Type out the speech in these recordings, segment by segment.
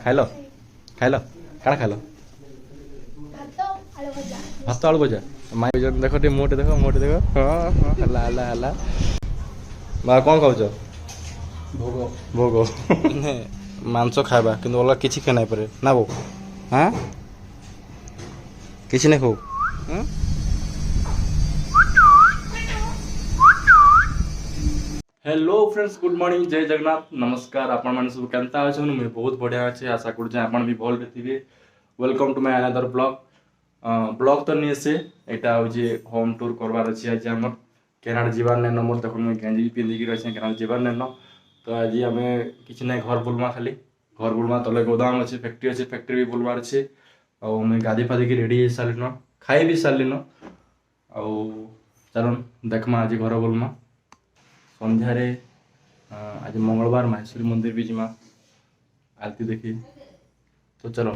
खाइल खाइल काଣା खाइल भात आलू भजा माई देख टे मोटे देख हाँ हाँ हला हला हला बा कौन खाऊच भोग भोग मांस खाइबा किंतु अलग किसी खाई नहीं पारे ना बो हाँ किसी नहीं खाऊ हेलो फ्रेंड्स गुड मॉर्निंग जय जगन्नाथ नमस्कार आपण माने सब केनता अछन मैं बहुत बढ़िया अच्छे आशा कर आपण भी भल थे welcome to my another blog blog तो नहीं से एटा हो जे होम टूर करवार अछि आज हमर केनाड जीवार ने नंबर देखो मैं गंजी पिंदी की रछे केनाड जीवार ने तो आज हमें किछ नै घर बुलमा खाली घर बुलमा तले गोदाम अछि फैक्ट्री भी बुलवार अछि और मैं गादी फादी की रेडी हे सालिन खाई भी सालिन और चलन देखमा आज घर बुलमा संध्यारे आज मंगलवार माहेश्वरी मंदिर भी जिमा आरती देखी तो चलो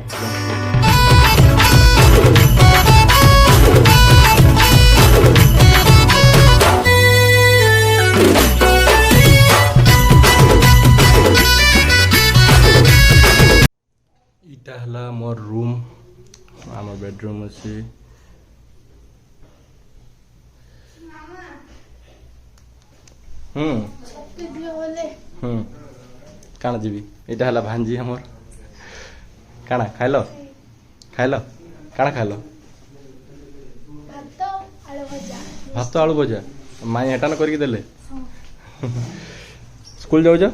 इटा हला मोर रूम आम बेडरूम अच्छी काना जीवी इटा हला भांजी हमर काना खाइल खाइल काना खाइल भात आलू भजा माई हेटा न करके देले स्कूल जाऊ जा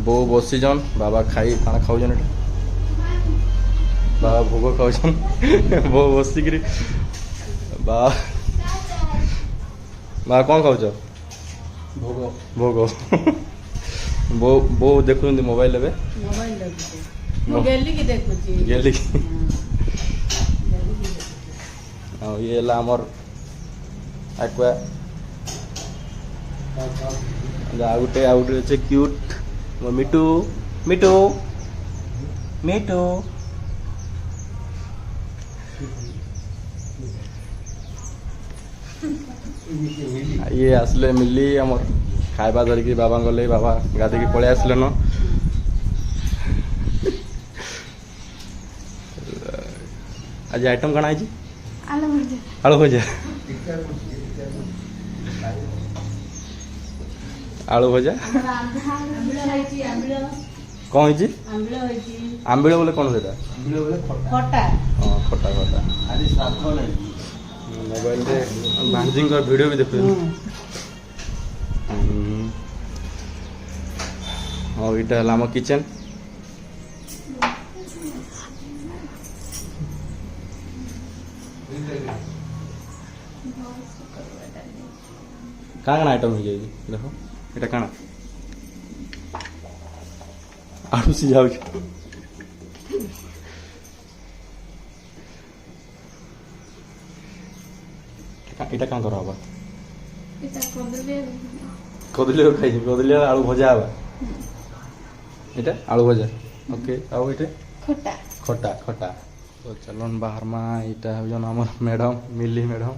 बो बसीजन बाबा खाई काना खाऊजन एटा बाबा भोग खाऊजन बो बसिक बा कौन खाऊच भोग भोग बो बो देखु मोबाइल लेबे गेली की ये ला हमर एक्वा आउटे अच्छे क्यूट मिटू मिटू मिटू ये आसले मिली हमर खाइबा धरिकी बाबा गले बाबा गाधे की पड़े आसले न आज आइटम कण आई आलू भजा आलू भजा कौन है आंबिल बोले कौन से खटा हाँ खटा खटा मोबाइल रे भांजी का वीडियो भी देखो और इटा हला हम किचन काण आइटम हो जाए देखो इटा काण आलू सिझाऊ इटा कहाँ करा होगा कदली खाई कदली आलू भजा हवा इटा आलू भजा ओके आउ इटे खटा खटा खटा तो चलन बाहर में इटा हो जन हमर मैडम मिली मैडम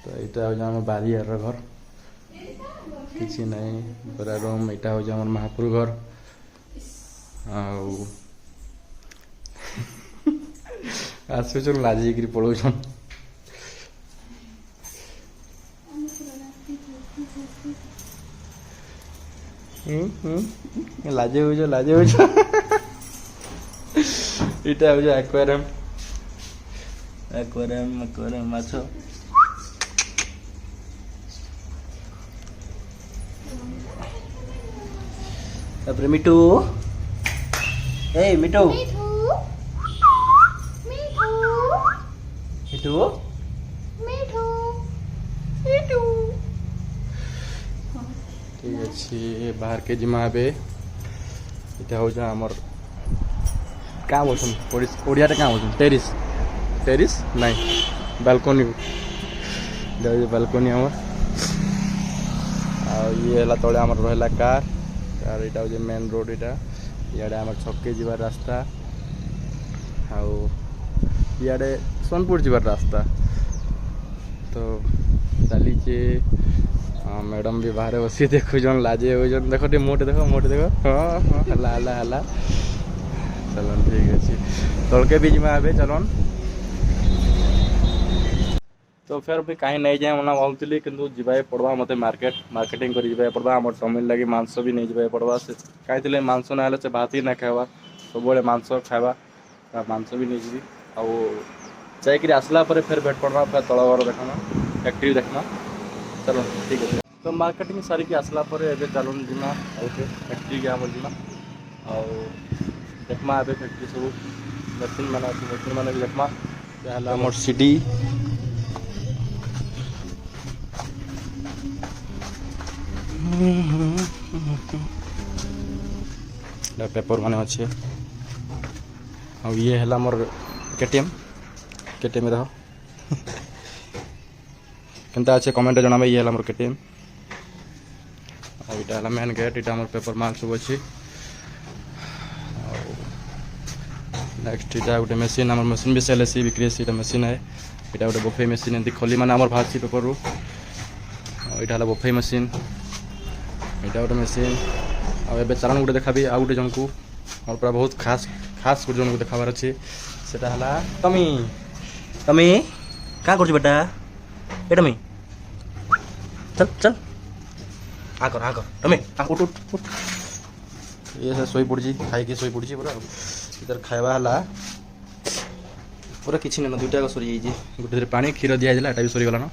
तो इटा हो जन बारी यार घर किसी नहीं पूरा रूम इटा हो जन महापुर घर आउ आसुच लाजिक पड़ोसन लाजे हो इटा हो एक्वेरियम एक्वेरियम एक्वेरियम माछ तापर मिठू ए मिठू मिठू मिठू मिठू ठीक अच्छे बाहर के जिमा बे इटा हो जा हमर का बोलछन ओडिया रे का बोलछन टेरिस टेरिस नहीं बालकनी जाय बालकनी हमर आ ये हला तळे हमर रहला कार कार इटा हो जे मेन रोड इटा याडे हमर छक्के जीवा रास्ता आउ याडे सोनपुर जीवार रास्ता तो चलीचे हाँ मैडम भी बाहर बसी देखुन लाजे हो देख टे मोटे देख हाँ हाँ हला हला हला चलन ठीक अच्छे तलके बीच में आवे चलन तो फिर भी कहीं नहीं जाए मना भावुली कि जावाई पड़वा मत मार्केटिंग कर जावाई पड़वा आम टमिल लगे मांस भी नहीं जावाई पड़वा से कहीं मांस ना से भात ही ना खावा सब मांस खावा मांस भी नहीं जी आउ जाकि आसला फिर भेट पड़वा फिर तल घर देखना फैक्ट्री देखना चलो ठीक है तो मार्केटिंग सारिकी आसला चलन जीमा फैक्ट्री के आम जीमा आउ देखमा ए फैक्ट्री सब मशीन मैंने भी देखमा आम सीडी पेपर माने अच्छे और ये है मोर केटीएम रह केनता अच्छे कमेंट जनाबे ये है मोर केटीएम और इटा मेन गेट इटा मोर पेपर माल सब अच्छे नेक्स्ट इटा गोटे मशीन आम मशीन भी सेल है बिक्री इटा मशीन है इटा गोटे बफे मशीन एमती खोली मैंने आम बाहर पेपर रू इटा बफे मशीन इटा गोटे मशीन आबे चालान गोटे देखाबी आउ गोटे जन को और पूरा बहुत खास खास गोटे जन को देखाबार अच्छे सेटा हला तमी तमी क्या कर बेटा ए तमी चल चल आ कर तमी उठ उठ उठ ये से सोई पड़ी खाई सोई पड़ी पूरा इधर खाଇବା हला पूरा किसी ना दुईटा सरी जाइए गोटे पानी क्षीर दि जाइला एटा भी सरीगला ना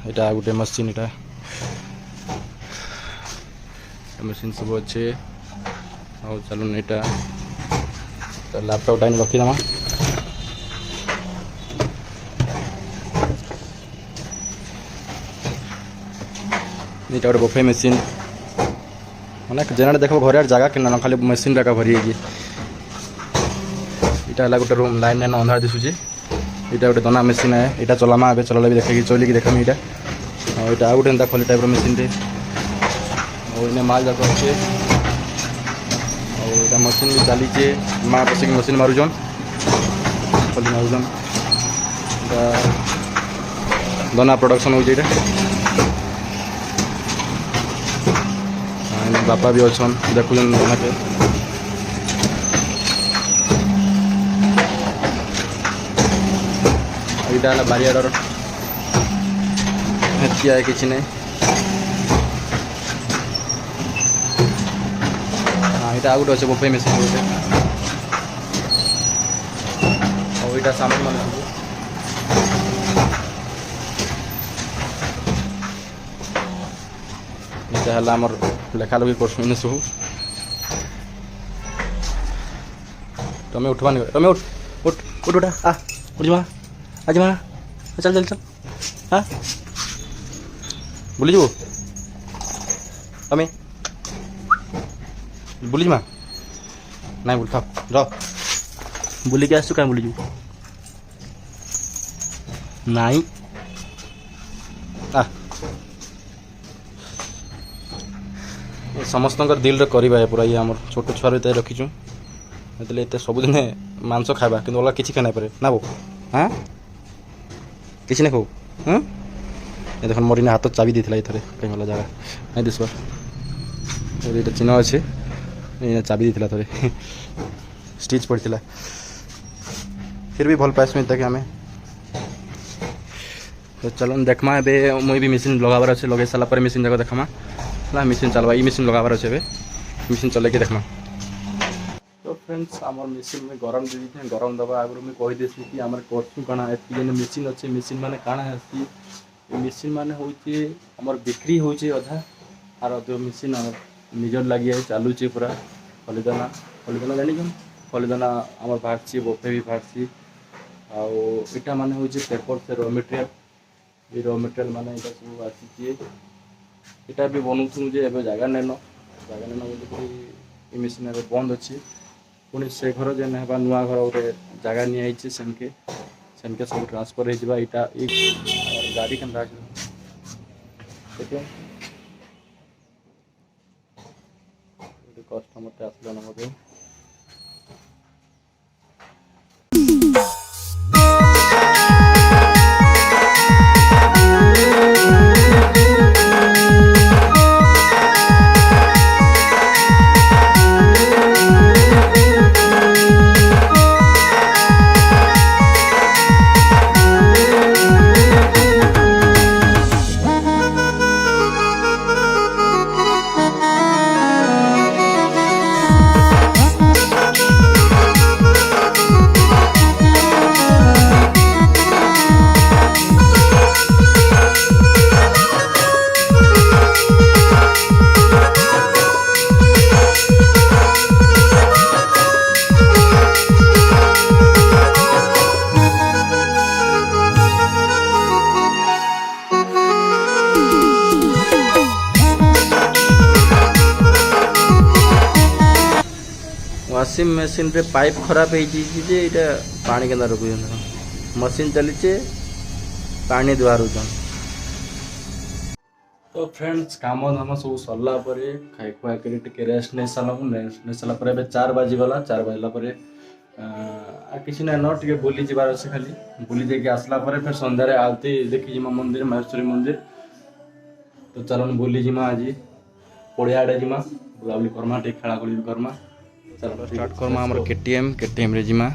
एटा गोटे मशीन एटा मशीन सब अच्छे और चलो यहाँ लैपटॉप टाइम रखीदमा ये गोटे बफे मशीन मैंने जेना देख घर जगह कि खाली मशीन रखा भरी है यहाँ गोटे रूम लाइन लाइन अंधार दिशुचे यहाँ गोटे दना मशीन है यहाँ चलामा ए चल भी देखे चलिए देखा यहाँ और यहाँ गोटे खोली टाइप मशीन टे और इन्हें माल जाक अच्छे और मशीन भी चलीचे माँ बसिक मशीन मारुजन खोली मारुजन दना प्रोडक्शन हो बापा भी अच्छन देखुन दना के यहाँ बारियाडर है किसी नहीं यहाँ गोटे अच्छे बफे मशीन गोटे और यहाँ सामान मान सब यहाँ है आमर लेखा लुखी कर सब तमें उठवानी तमें उठ उठ उठ उठा उठ जा आज मा चल चल चल हाँ बुली जीव तमें बुली मा नहीं बुल था रह बुली के आसु क्या बुली जीव नहीं समस्त दिल करवा पूरा ये आम छोट छुआ रखीचु ये सबुदिन मांस खावा कि अलग किसी खाना पारे ना बो हाँ किसी नहीं खाऊ हाँ ये देख मोर हाथ चाबी देता ये कहीं वाला जगह नहीं दिस ये चिन्ह अच्छे ये चाबी देता थे स्टिच पड़ता फिर भी भल पाइस तक आम तो चलो देखमा ए मुई भी मशीन लगाबार अच्छे लगे सारा मशीन जाक देखमा ना मशीन चलवा ये मशीन लगाबार अच्छे मशीन चल के देखमा तो फ्रेंड्स आम मशीन में गरम दे दी गरम दबा आगुरी मुझे कहीदेसी कि आम करसु काना ये मशीन अच्छे मशीन मैंने काଣା है मशीन मैंने हूँ आम बिक्री हो अधा आर अध मशीन निजर लगे चलुचे पूरा फलिदाना जान फलिदाना आम बाहर बफे भी बाहर आटा मान हूँ पेपर से र मटेरियल ये र मटेरियल मान सब आसी इटा भी बनौथुनु जे एबे जगह नेन बोली मशीन बंद अच्छी पुणी से घर जेन है नुआ घर गोटे जगह नहीं सेनके सब ट्रांसफर हो इटा गाड़ी के कस्टमर आसला नमक वाशिंग मशीन रे पाइप खराब हो जे इटा पानी केना रुक मशीन चलीचे पानी दुआर तो फ्रेंड्स काम धाम सब सरला खाई खुआ कर रेस्ट नहीं सारा रेस्ट नहीं सारा 4 बाजीगला 4 बाजला किसी ना न टे बुली जबार अच्छे खाली बुली जाकि आसला फिर सन्धार आलती देखी जिमा मंदिर महेश्वरी मंदिर तो चलन बुली जिमा आज पड़िया आड़े जिमा बुलाबुली करमा टे खेलाखोली भी करमा चलो स्टार्ट करमा हमर केटीएम रे जिमा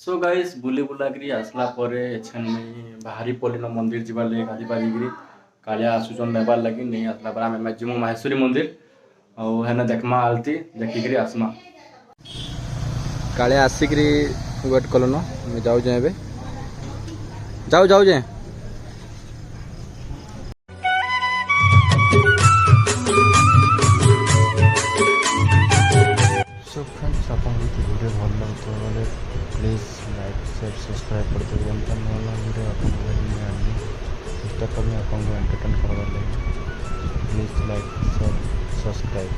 सो गाइस बुली बुला करी आसला परे एछन में बाहरी पलिन मंदिर जीवार ले गादी पारी कालिया आसुचन नेबार लगी नहीं आसला पर आमे जिमु महेश्वरी मंदिर और हेना देखमा आलती देखि करी आसमा कालिया आसिकरी वेट कलो न मैं जाऊ जे एबे जाऊ जे सो फ्रेंड्स अपन वीडियो भल लगतो बोले प्लीज लाइक शेयर सब्सक्राइब कर देवे एंता नवा वीडियो अपन लगी आनी चेष्टा करनी अपन को एंटरटेन करवा लगी please like share subscribe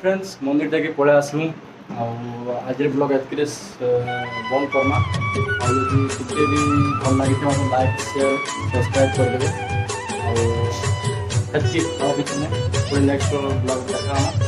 friends मंदिर जाके पळै आसलु आज ब्लॉग एतके बंद करमा आदि टिके भी भल लगे मतलब लाइक शेयर सब्सक्राइब कर देबे और अच्छी और नेक्स्ट ब्लॉग देखा